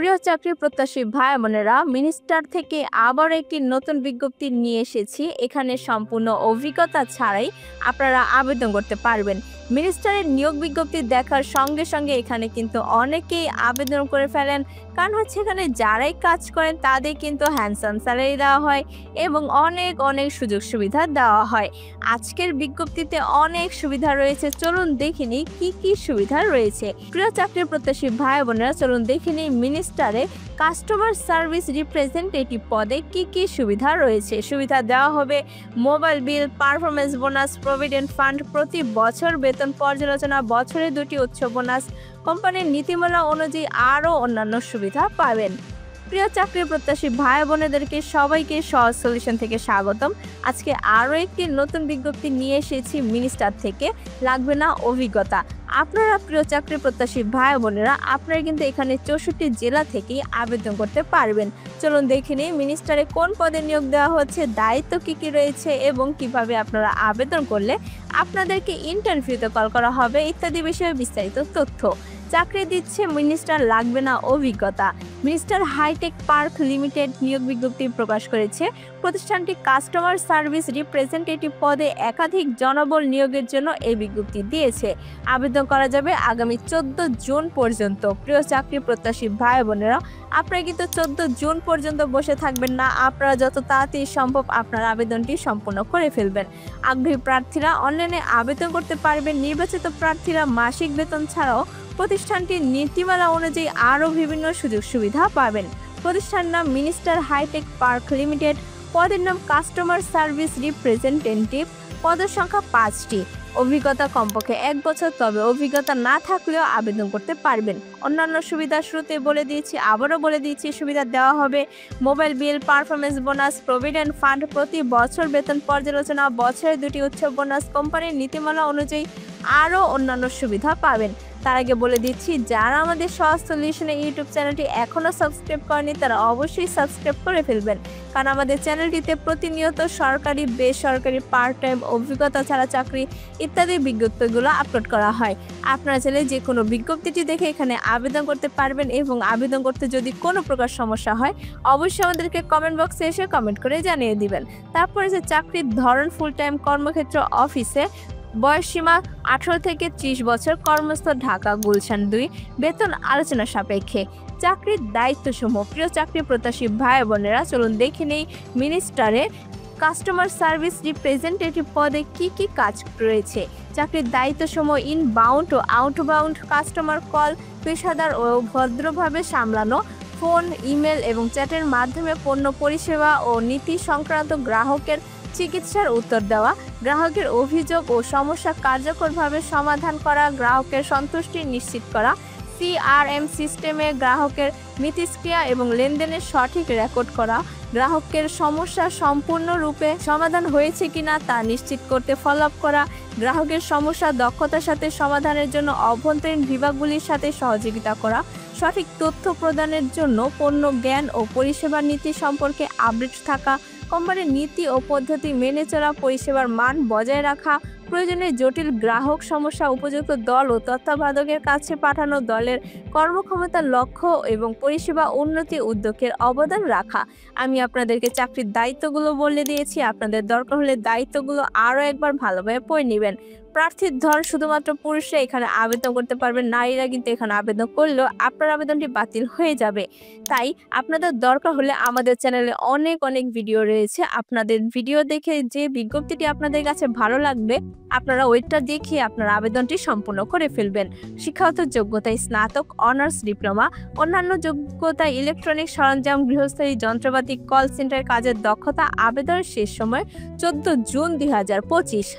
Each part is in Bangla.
প্রিয় চাকরি প্রত্যাশী ভাই বোনেরা, মিনিস্টার থেকে আবার একটি নতুন বিজ্ঞপ্তি নিয়ে এসেছি। এখানে সম্পূর্ণ অভিজ্ঞতা ছাড়াই আপনারা আবেদন করতে পারবেন। মিনিস্টারের নিয়োগ বিজ্ঞপ্তি দেখার সঙ্গে সঙ্গে এখানে কিন্তু অনেকেই আবেদন করে ফেলেন, কারণ হচ্ছে এখানে যারাই কাজ করেন তাদের কিন্তু হ্যান্ডসাম স্যালারি দেওয়া হয় এবং অনেক অনেক সুযোগ সুবিধা দেওয়া হয়। আজকের বিজ্ঞপ্তিতে অনেক সুবিধা রয়েছে, চলুন দেখে নিই কি কি সুবিধা রয়েছে। প্রিয় চাকরি প্রত্যাশী ভাই বোনেরা, চলুন দেখে নিই মিনিস্টারে কাস্টমার সার্ভিস রিপ্রেজেন্টেটিভ পদে কি কি সুবিধা রয়েছে। সুবিধা দেওয়া হবে mobile bill, performance bonus, provident fund, প্রতি বছর বেতন পর্যালোচনা, বছরে 2টি উচ্চ বোনাস, কোম্পানির নীতিমালা অনুযায়ী আরও অন্যান্য সুবিধা পাবেন। প্রিয় চাকরি প্রত্যাশী ভাই বোনেদেরকে সবাইকে সহজ সলিউশন থেকে স্বাগতম। আজকে আরও একটি নতুন বিজ্ঞপ্তি নিয়ে এসেছি মিনিস্টার থেকে। লাগবে না অভিজ্ঞতা। আপনারা প্রিয় চাকরি প্রত্যাশী ভাই বোনেরা, আপনারা কিন্তু এখানে 64 জেলা থেকেই আবেদন করতে পারবেন। চলুন দেখে নিই মিনিস্টারে কোন পদে নিয়োগ দেওয়া হচ্ছে, দায়িত্ব কি কি রয়েছে এবং কিভাবে আপনারা আবেদন করলে আপনাদেরকে ইন্টারভিউতে কল করা হবে ইত্যাদি বিষয়ে বিস্তারিত তথ্য। চাকরি দিচ্ছে মিনিস্টার, লাগবে না অভিজ্ঞতা। মিনিস্টার হাইটেক পার্ক লিমিটেড নিয়োগ বিজ্ঞপ্তি প্রকাশ করেছে। প্রতিষ্ঠানটি কাস্টমার সার্ভিস রিপ্রেজেন্টেটিভ পদে একাধিক জনবল নিয়োগের জন্য এই বিজ্ঞপ্তি দিয়েছে। আবেদন করা যাবে আগামী 14 জুন পর্যন্ত। প্রিয় চাকরি প্রত্যাশী ভাই বোনেরা, আপনারা কিন্তু 14 জুন পর্যন্ত বসে থাকবেন না। আপনারা যত তাড়াতাড়ি সম্ভব আপনার আবেদনটি সম্পূর্ণ করে ফেলবেন। আগ্রহী প্রার্থীরা অনলাইনে আবেদন করতে পারবেন। নির্বাচিত প্রার্থীরা মাসিক বেতন ছাড়াও প্রতিষ্ঠানটির নীতিমালা অনুযায়ী আরও বিভিন্ন সুযোগ সুবিধা পাবেন। প্রতিষ্ঠান নাম মিনিস্টার হাইটেক পার্ক লিমিটেড, পদের নাম কাস্টমার সার্ভিস রিপ্রেজেন্টেটিভ, পদের সংখ্যা 5টি। অভিজ্ঞতা কমপক্ষে 1 বছর, তবে অভিজ্ঞতা না থাকলেও আবেদন করতে পারবেন। অন্যান্য সুবিধা শুরুতে বলে দিয়েছি, আবারও বলে দিয়েছি। সুবিধা দেওয়া হবে mobile bill, performance bonus, provident fund, প্রতি বছর বেতন পর্যালোচনা, বছরে 2টি উচ্চ বোনাস, কোম্পানির নীতিমালা অনুযায়ী আরও অন্যান্য সুবিধা পাবেন। তার আগে বলে দিচ্ছি, যারা আমাদের সহজ সলিউশনের ইউটিউব চ্যানেলটি এখনও সাবস্ক্রাইব করেনি তারা অবশ্যই সাবস্ক্রাইব করে ফেলবেন, কারণ আমাদের চ্যানেলটিতে প্রতিনিয়ত সরকারি, বেসরকারি, পার্ট টাইম, অভিজ্ঞতা ছাড়া চাকরি ইত্যাদি বিজ্ঞপ্তিগুলো আপলোড করা হয়। আপনারা চাইলে যে কোনো বিজ্ঞপ্তিটি দেখে এখানে আবেদন করতে পারবেন এবং আবেদন করতে যদি কোনো প্রকার সমস্যা হয় অবশ্যই আমাদেরকে কমেন্ট বক্সে এসে কমেন্ট করে জানিয়ে দিবেন। তারপরে যে চাকরির ধরন, ফুল টাইম কর্মক্ষেত্র অফিসে, বয়সসীমা 18 থেকে 30 বছর, কর্মস্থল ঢাকা গুলশান 2, বেতন আলোচনা সাপেক্ষে। চাকরির দায়িত্বসমূহ। প্রিয় চাকরি প্রত্যাশী ভাই বোনেরা, চলুন দেখে নেই মিনিস্টারে কাস্টমার সার্ভিস রিপ্রেজেন্টেটিভ পদে কি কি কাজ রয়েছে। চাকরির দায়িত্বসমূহ: ইনবাউন্ড ও আউটবাউন্ড কাস্টমার কল পেশাদার ও ভদ্রভাবে সামলানো, ফোন, ইমেল এবং চ্যাটের মাধ্যমে পণ্য পরিষেবা ও নীতি সংক্রান্ত গ্রাহকের চিকিৎসার উত্তর দেওয়া, গ্রাহকের অভিযোগ ও সমস্যা কার্যকরভাবে সমাধান করা, গ্রাহকের সন্তুষ্টি নিশ্চিত করা, CRM সিস্টেমে গ্রাহকের মিথস্ক্রিয়া এবং লেনদেনের সঠিক রেকর্ড করা, গ্রাহকের সমস্যা সম্পূর্ণরূপে সমাধান হয়েছে কিনা তা নিশ্চিত করতে ফলো আপ করা, গ্রাহকের সমস্যা দক্ষতার সাথে সমাধানের জন্য অভ্যন্তরীণ বিভাগগুলির সাথে সহযোগিতা করা, সঠিক তথ্য প্রদানের জন্য পণ্য জ্ঞান ও পরিষেবার নীতি সম্পর্কে আপডেট থাকা, কোম্পানির নীতি ও পদ্ধতি মেনে চলা, পরিষেবার মান বজায় রাখা, প্রয়োজনে জটিল গ্রাহক সমস্যা উপযুক্ত দল ও তত্ত্বাবধায়কের কাছে পাঠানো, দলের কর্মক্ষমতার লক্ষ্য এবং পরিষেবা উন্নতি উদ্যোগের অবদান রাখা। আমি আপনাদেরকে চাকরির দায়িত্বগুলো বলে দিয়েছি, আপনাদের দরকার হলে দায়িত্বগুলো আরও একবার ভালোভাবে পড়ে নেবেন। প্রার্থীর ধরন: শুধুমাত্র পুরুষরা এখানে আবেদন করতে পারবেন, নারীরা কিন্তু এখানে আবেদন করলেও আপনার আবেদনটি বাতিল হয়ে যাবে। তাই আপনাদের দরকার হলে আমাদের চ্যানেলে অনেক অনেক ভিডিও রয়েছে। আপনাদের ভিডিও দেখে যে বিজ্ঞপ্তিটি আপনাদের কাছে ভালো লাগবে আপনারা ওইটা দেখে আপনার আবেদনটি সম্পূর্ণ করে ফেলবেন। শিক্ষাগত যোগ্যতায় স্নাতক, অনার্স, ডিপ্লোমা, অন্যান্য যোগ্যতায় ইলেকট্রনিক সরঞ্জাম, গৃহস্থালী যন্ত্রপাতি, কল সেন্টার কাজের দক্ষতা। আবেদনের শেষ সময় 14 জুন 2025।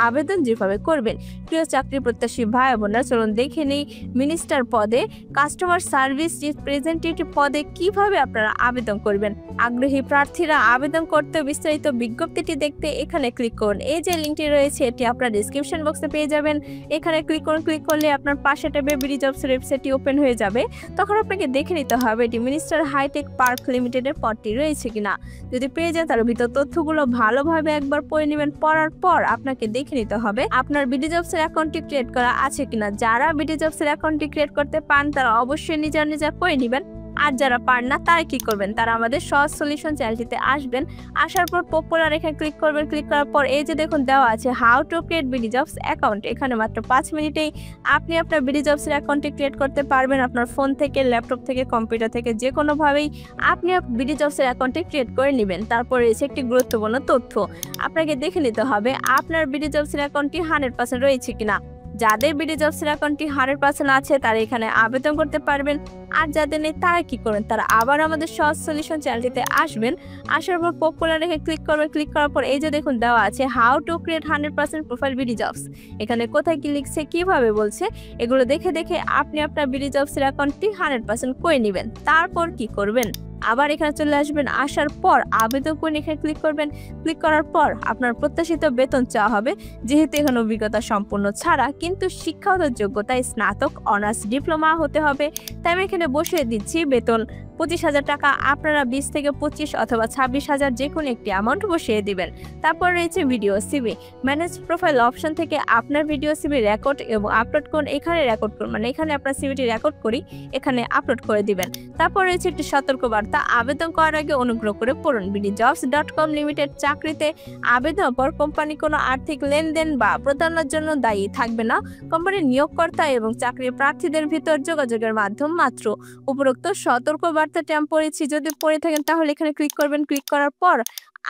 আবেদন যেভাবে করবেন। প্রিয় চাকরি প্রত্যাশী ভাই বোনেরা, চলুন দেখে নেই মিনিস্টার পদে কাস্টমার সার্ভিস রিপ্রেজেন্টেটিভ পদে কিভাবে আপনারা আবেদন করবেন। আগ্রহী প্রার্থীরা আবেদন করতে বিস্তারিত বিজ্ঞপ্তিটি দেখতে এখানে ক্লিক করুন। এই যে লিঙ্কটি রয়েছে এটি আপনার ডেসক্রিপশন বক্সে পেয়ে যাবেন। এখানে ক্লিক করুন। ক্লিক করলে আপনার পাশে ট্যাবে বিডি জবস ওয়েবসাইটটি ওপেন হয়ে যাবে। তখন আপনাকে দেখে নিতে হবে এটি মিনিস্টার হাইটেক পার্ক লিমিটেডের পদটি রয়েছে কিনা। যদি পেয়ে যান তার ভিতর তথ্যগুলো ভালোভাবে একবার পড়ে নেবেন। পড়ার পর আপনাকে দেখে নিতে হবে আপনার বিডি জবস এর অ্যাকাউন্টটি ক্রিয়েট করা আছে কিনা। যারা বিডি জবস এর অ্যাকাউন্টটি ক্রিয়েট করতে পান তারা অবশ্যই নিজের করে নেবেন। আর যারা পারেন না তারা কি করবেন, তারা আমাদের সহজ সলিউশন চ্যানেলটিতে আসবেন। আসার পর পপুলার এখানে ক্লিক করবেন। ক্লিক করার পর এই যে দেখুন দেওয়া আছে how to create BD jobs account. এখানে মাত্র 5 মিনিটেই আপনি আপনার বিডি জবসের অ্যাকাউন্টটি ক্রিয়েট করতে পারবেন। আপনার ফোন থেকে, ল্যাপটপ থেকে, কম্পিউটার থেকে যে কোনোভাবেই আপনি বিডি জবসের অ্যাকাউন্টটি ক্রিয়েট করে নেবেন। তারপর রয়েছে একটি গুরুত্বপূর্ণ তথ্য, আপনাকে দেখে নিতে হবে আপনার বিডি জবসের অ্যাকাউন্টটি 100% রয়েছে কিনা। যাদের বিডি জবসের অ্যাকাউন্টটি 100% আছে তারা এখানে আবেদন করতে পারবেন। আর যাদের নেই তারা কি করবেন, তারা আবার আমাদের সহজ সলিউশন চ্যানেলটিতে আসবেন। আসার পর পপুলার রেখে ক্লিক করবেন। ক্লিক করার পর এই যে দেখুন দেওয়া আছে how to create 100% profile BD jobs. এখানে কোথায় কি লিখছে, কিভাবে বলছে, এগুলো দেখে দেখে আপনি আপনার বিডি জবসের অ্যাকাউন্টটি 100% করে নেবেন। তারপর কি করবেন, আবার এখানে চলে আসবেন। আসার পর আবেদন করে এখানে ক্লিক করবেন। ক্লিক করার পর আপনার প্রত্যাশিত বেতন চাওয়া হবে। যেহেতু এখানে অভিজ্ঞতা সম্পূর্ণ ছাড়া কিন্তু শিক্ষাগত যোগ্যতায় স্নাতক, অনার্স, ডিপ্লোমা হতে হবে। তাই আমি এখানে বসিয়ে দিচ্ছি বেতন 25,000 টাকা। আপনারা 20 থেকে 25 অথবা 26,000 যে কোনো একটি অ্যামাউন্ট বসিয়ে দিবেন। তারপর রয়েছে video CV. Manage profile option থেকে আপনার ভিডিও সিভি রেকর্ড এবং আপলোড করুন। এখানে রেকর্ড করুন, মানে এখানে আপনার সিভিটি রেকর্ড করি এখানে আপলোড করে দিবেন। তারপর রয়েছে একটি সতর্কবার্তা, আবেদন করার আগে অনুগ্রহ করে পড়ুন। bdjobs.com লিমিটেড চাকরিতে আবেদনের পর কোম্পানি কোনো আর্থিক লেনদেন বা প্রতারণার জন্য দায়ী থাকবে না। কোম্পানির নিয়োগকর্তা এবং চাকরির প্রার্থীদের ভিতর যোগাযোগের মাধ্যম মাত্র। উপরোক্ত সতর্কবার্তাটি আমি পড়েছি, যদি পড়ে থাকেন তাহলে এখানে ক্লিক করবেন। ক্লিক করার পর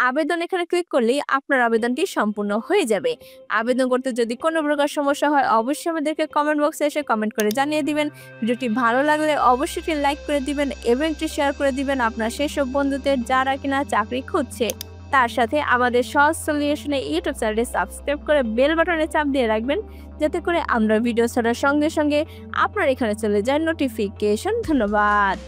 আবেদন এখানে ক্লিক করলেই আপনার আবেদনটি সম্পূর্ণ হয়ে যাবে। আবেদন করতে যদি কোনো প্রকার সমস্যা হয় অবশ্যই আমাদেরকে কমেন্ট বক্সে এসে কমেন্ট করে জানিয়ে দিবেন। ভিডিওটি ভালো লাগলে অবশ্যই একটি লাইক করে দিবেন এবং একটি শেয়ার করে দিবেন আপনার সেসব বন্ধুদের যারা কিনা চাকরি খুঁজছে। তার সাথে আমাদের সহজ সলিউশনে ইউটিউব চ্যানেলটি সাবস্ক্রাইব করে বেল বাটনে চাপ দিয়ে রাখবেন, যাতে করে আমরা ভিডিও ছাড়ার সঙ্গে সঙ্গে আপনার এখানে চলে যায় নোটিফিকেশন। ধন্যবাদ।